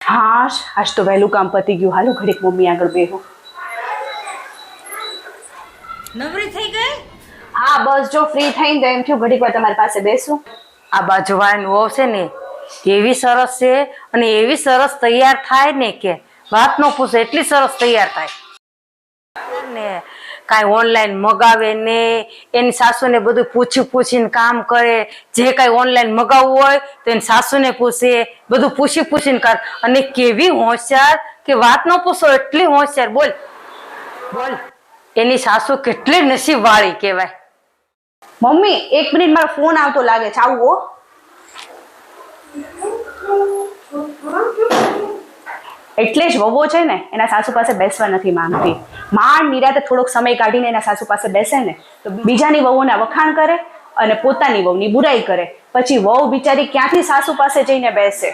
હા આજ તો વહેલું કામ પતી ગયું. હાલો ઘડીક મમ્મી આગળ બેહો. નવરી થઈ ગઈ? હા બસ જો ફ્રી થઈને તો એમ થયું ઘડીક વાર તમારી પાસે બેસું. આ બાજુવાળાની વહુ છે ને એવી સરસ છે અને એવી સરસ તૈયાર થાય ને કે વાત ન પૂછે એટલી સરસ તૈયાર થાય ને. કાંઈ ઓનલાઈન મગાવે ને એની સાસુને બધું પૂછીને કામ કરે. જે કાંઈ ઓનલાઈન મગાવવું હોય તો એની સાસુને પૂછે, બધું પૂછીને કર. અને કેવી હોશિયાર કે વાત ન પૂછો એટલી હોશિયાર. બોલ બોલ એની સાસુ કેટલી નસીબવાળી કહેવાય. મમ્મી 1 મિનિટ મારો ફોન આવતો લાગે છે. આવું હો. એટલે જ વહુઓ છે ને એના સાસુ પાસે બેસવા નથી માંગતી. માંડ નિરાતે થોડોક સમય કાઢીને એના સાસુ પાસે બેસે ને તો બીજાની વહુઓના વખાણ કરે અને પોતાની વહુની બુરાઈ કરે. પછી વહુ બિચારી ક્યાંથી સાસુ પાસે જઈને બેસે.